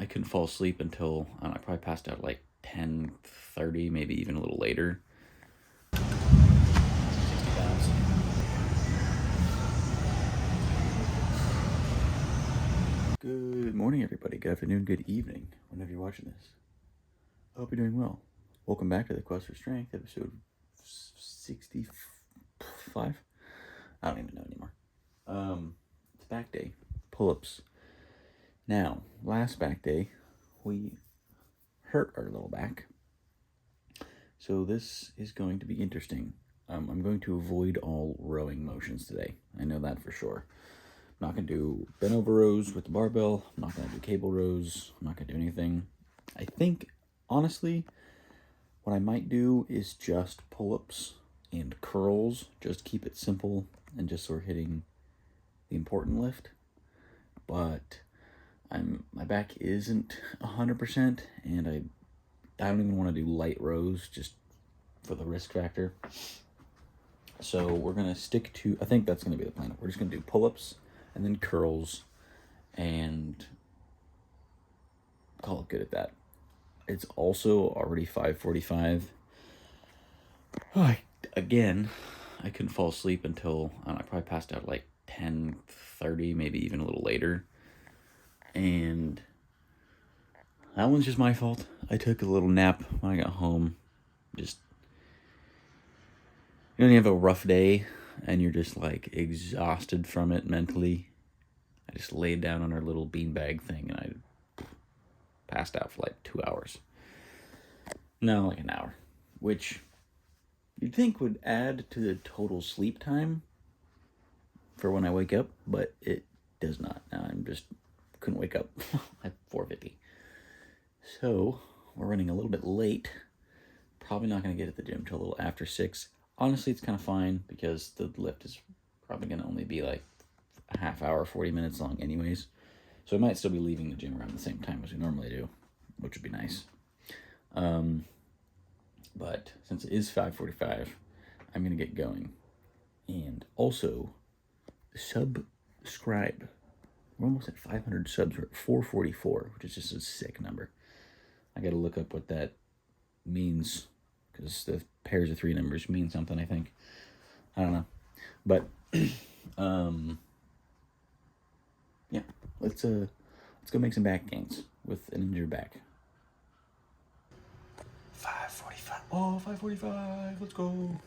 I couldn't fall asleep until I don't know, I probably passed out like 10:30, maybe even a little later. 60 pounds. Good morning, everybody. Good afternoon, good evening, whenever you're watching this. I hope you're doing well. Welcome back to the Quest for Strength, episode 65. I don't even know anymore. It's back day, pull-ups. Now, last back day, we hurt our little back. So this is going to be interesting. I'm going to avoid all rowing motions today. I know that for sure. I'm not going to do bent over rows with the barbell. I'm not going to do cable rows. I'm not going to do anything. I think, honestly, what I might do is just pull-ups and curls. Just keep it simple and just sort of hitting the important lift. But my back isn't 100%, and I don't even want to do light rows just for the risk factor. So we're going to stick to, I think that's going to be the plan. We're just going to do pull-ups and then curls and call it good at that. It's also already 5:45. Again, I couldn't fall asleep until, I don't know, I probably passed out like 10:30, maybe even a little later. And that one's just my fault. I took a little nap when I got home. Just, you know, you have a rough day and you're just like exhausted from it mentally. I just laid down on our little beanbag thing and I passed out for like 2 hours. No, like an hour, which you'd think would add to the total sleep time for when I wake up, but it does not. Now I'm just couldn't wake up at 4:50. So we're running a little bit late. Probably not going to get at the gym till a little after 6. Honestly, it's kind of fine because the lift is probably going to only be like a half hour, 40 minutes long anyways. So I might still be leaving the gym around the same time as we normally do, which would be nice. But since it is 5:45, I'm going to get going. And also, subscribe. We're almost at 500 subs. We're at 444, which is just a sick number. I got to look up what that means because the pairs of 3 numbers mean something, I think. I don't know. But, yeah, let's go make some back gains with an injured back. 5:45. Oh, 5:45. Let's go.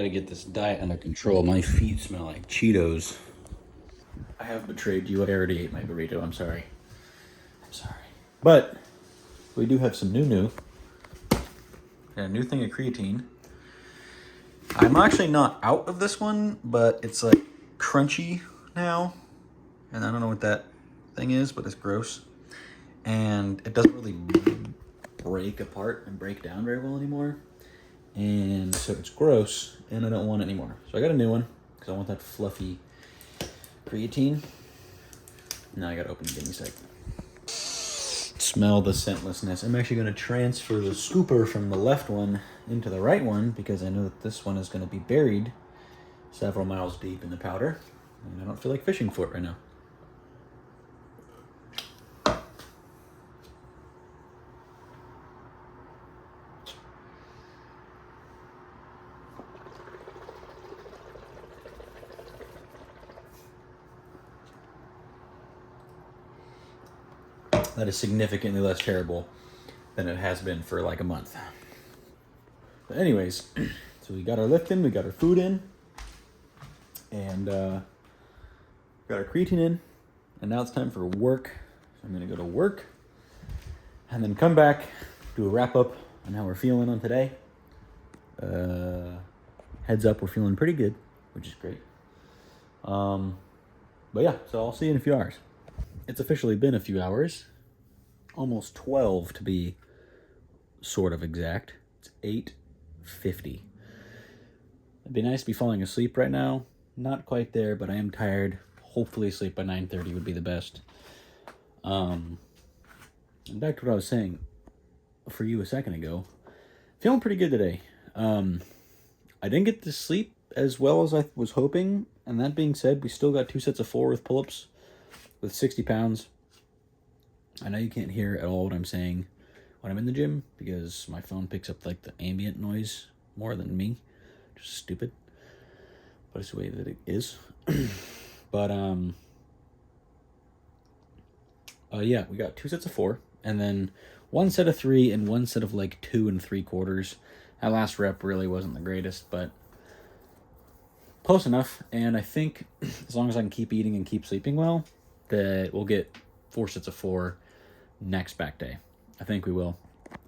to get this diet under control. My feet smell like Cheetos. I have betrayed you. I already ate my burrito. I'm sorry. I'm sorry. But we do have some new. A new thing of creatine. I'm actually not out of this one, but it's like crunchy now. And I don't know what that thing is, but it's gross. And it doesn't really break apart and break down very well anymore. And so it's gross, and I don't want it anymore. So I got a new one, because I want that fluffy creatine. Now I gotta open the gimme sack. Smell the scentlessness. I'm actually going to transfer the scooper from the left one into the right one, because I know that this one is going to be buried several miles deep in the powder, and I don't feel like fishing for it right now. That is significantly less terrible than it has been for like a month. But anyways, so we got our lift in, we got our food in, and got our creatine in, and now it's time for work. So I'm gonna go to work, and then come back, do a wrap up on how we're feeling on today. Heads up, we're feeling pretty good, which is great. But yeah, so I'll see you in a few hours. It's officially been a few hours. Almost 12 to be sort of exact. It's 8:50. It'd be nice to be falling asleep right now. Not quite there, but I am tired. Hopefully sleep by 9:30 would be the best. And back to what I was saying for you a second ago. Feeling pretty good today. I didn't get to sleep as well as I was hoping. And that being said, we still got 2 sets of 4 with pull-ups with 60 pounds. I know you can't hear at all what I'm saying when I'm in the gym, because my phone picks up like the ambient noise more than me. Just stupid. But it's the way that it is. But yeah, we got 2 sets of 4, and then 1 set of 3 and 1 set of like 2 3/4. That last rep really wasn't the greatest, but close enough. And I think as long as I can keep eating and keep sleeping well, that we'll get 4 sets of 4 next back day. I think we will.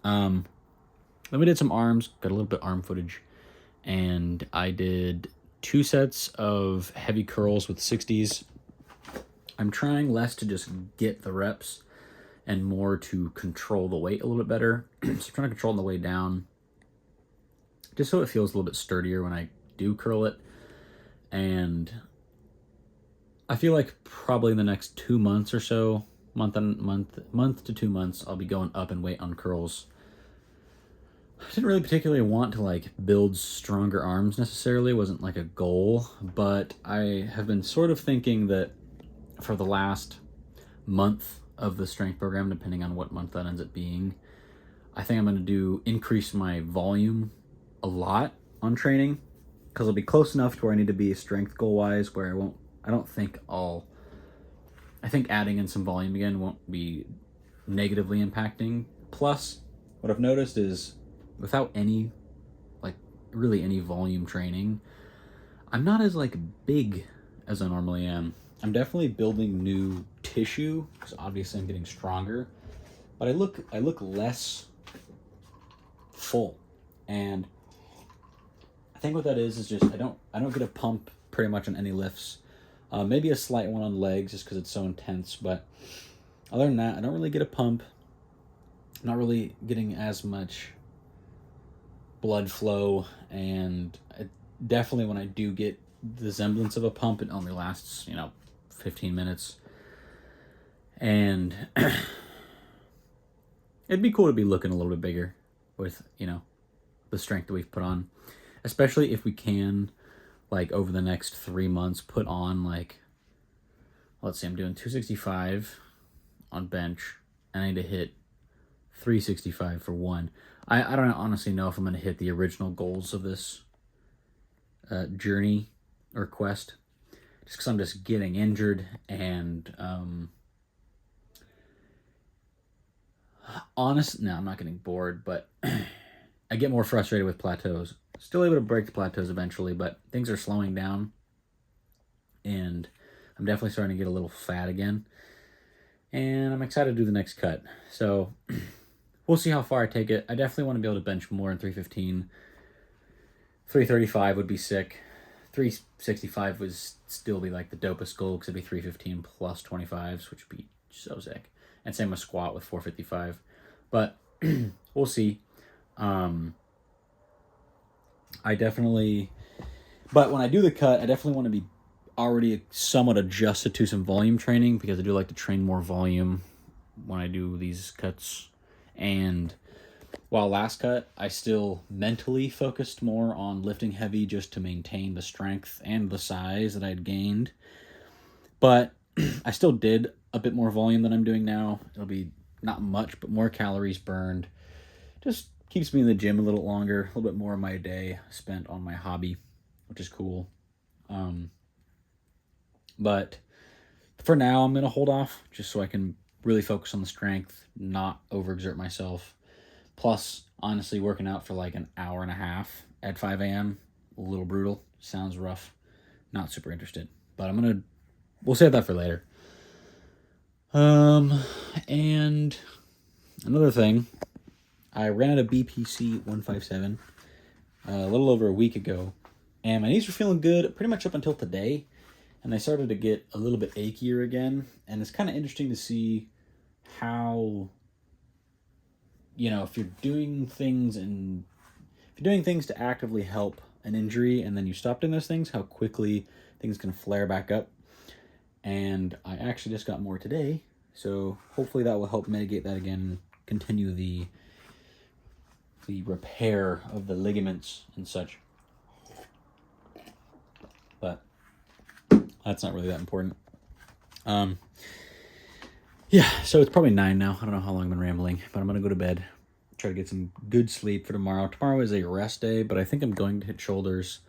Then we did some arms, got a little bit arm footage, and I did 2 sets of heavy curls with 60s. I'm trying less to just get the reps and more to control the weight a little bit better. So I'm trying to control the weight down, just so it feels a little bit sturdier when I do curl it. And I feel like probably in the next 2 months or so, month to 2 months, I'll be going up in weight on curls. I didn't really particularly want to like build stronger arms necessarily. It wasn't like a goal, but I have been sort of thinking that for the last month of the strength program, depending on what month that ends up being, I think I'm going to increase my volume a lot on training, because I'll be close enough to where I need to be strength goal wise, where I think adding in some volume again won't be negatively impacting. Plus, what I've noticed is without any, like, really any volume training, I'm not as, like, big as I normally am. I'm definitely building new tissue, because obviously I'm getting stronger, but I look less full. And I think what that is just I don't get a pump pretty much on any lifts. Maybe a slight one on legs just because it's so intense, but other than that, I don't really get a pump. I'm not really getting as much blood flow, and definitely when I do get the semblance of a pump, it only lasts 15 minutes. And it'd be cool to be looking a little bit bigger with the strength that we've put on, especially if we can, like, over the next 3 months, put on, like, let's say I'm doing 265 on bench, and I need to hit 365 for one. I don't honestly know if I'm going to hit the original goals of this journey or quest, just because I'm just getting injured, and no, I'm not getting bored, but I get more frustrated with plateaus. Still able to break the plateaus eventually, but things are slowing down. And I'm definitely starting to get a little fat again. And I'm excited to do the next cut. So we'll see how far I take it. I definitely want to be able to bench more in 315. 335 would be sick. 365 would still be like the dopest goal because it'd be 315 plus 25s, which would be so sick. And same with squat with 455. But we'll see. I definitely, but when I do the cut, I definitely want to be already somewhat adjusted to some volume training because I do like to train more volume when I do these cuts. And while last cut, I still mentally focused more on lifting heavy just to maintain the strength and the size that I'd gained. But I still did a bit more volume than I'm doing now. It'll be not much, but more calories burned. Just keeps me in the gym a little longer, a little bit more of my day spent on my hobby, which is cool. But for now, I'm going to hold off just so I can really focus on the strength, not overexert myself. Plus, honestly, working out for like an hour and a half at 5 a.m., a little brutal. Sounds rough. Not super interested. But we'll save that for later. And another thing, I ran out of BPC 157 a little over a week ago, and my knees were feeling good pretty much up until today, and they started to get a little bit achier again, and it's kind of interesting to see how, if you're doing things to actively help an injury and then you stop doing those things, how quickly things can flare back up. And I actually just got more today, so hopefully that will help mitigate that again and continue the repair of the ligaments and such. But that's not really that important. Yeah, so it's probably 9 now. I don't know how long I've been rambling, but I'm going to go to bed, try to get some good sleep for tomorrow. Tomorrow is a rest day, but I think I'm going to hit shoulders.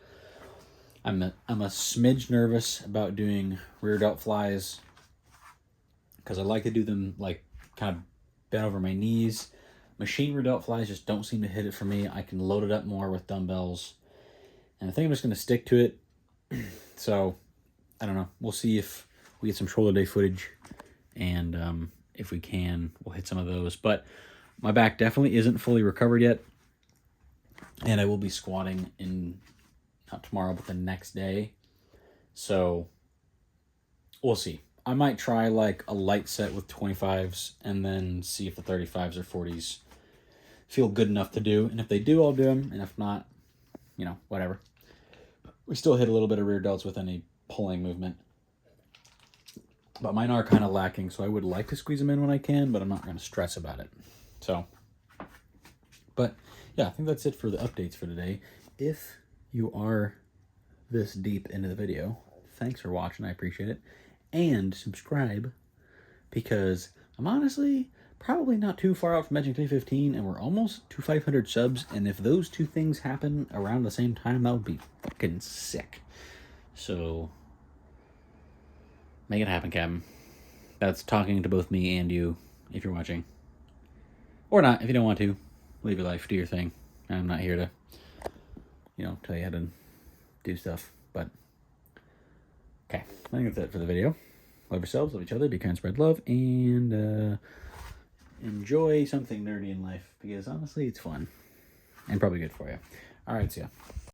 I'm a smidge nervous about doing rear delt flies because I like to do them like kind of bent over my knees. Machine rear delt flies just don't seem to hit it for me. I can load it up more with dumbbells, and I think I'm just going to stick to it. So, I don't know. We'll see if we get some shoulder day footage, and if we can, we'll hit some of those. But my back definitely isn't fully recovered yet, and I will be squatting in, not tomorrow, but the next day. So, we'll see. I might try like a light set with 25s and then see if the 35s or 40s feel good enough to do. And if they do, I'll do them. And if not, whatever. We still hit a little bit of rear delts with any pulling movement. But mine are kind of lacking, so I would like to squeeze them in when I can, but I'm not going to stress about it. So, but yeah, I think that's it for the updates for today. If you are this deep into the video, thanks for watching. I appreciate it. And subscribe, because I'm honestly probably not too far out from benching 315, and we're almost to 500 subs. And if those two things happen around the same time, that would be fucking sick. So make it happen, Captain. That's talking to both me and you, if you're watching. Or not, if you don't want to. Live your life, do your thing. I'm not here to, tell you how to do stuff. But, okay. I think that's it for the video. Love yourselves, love each other, be kind, spread love, and enjoy something nerdy in life. Because, honestly, it's fun. And probably good for you. Alright, see ya.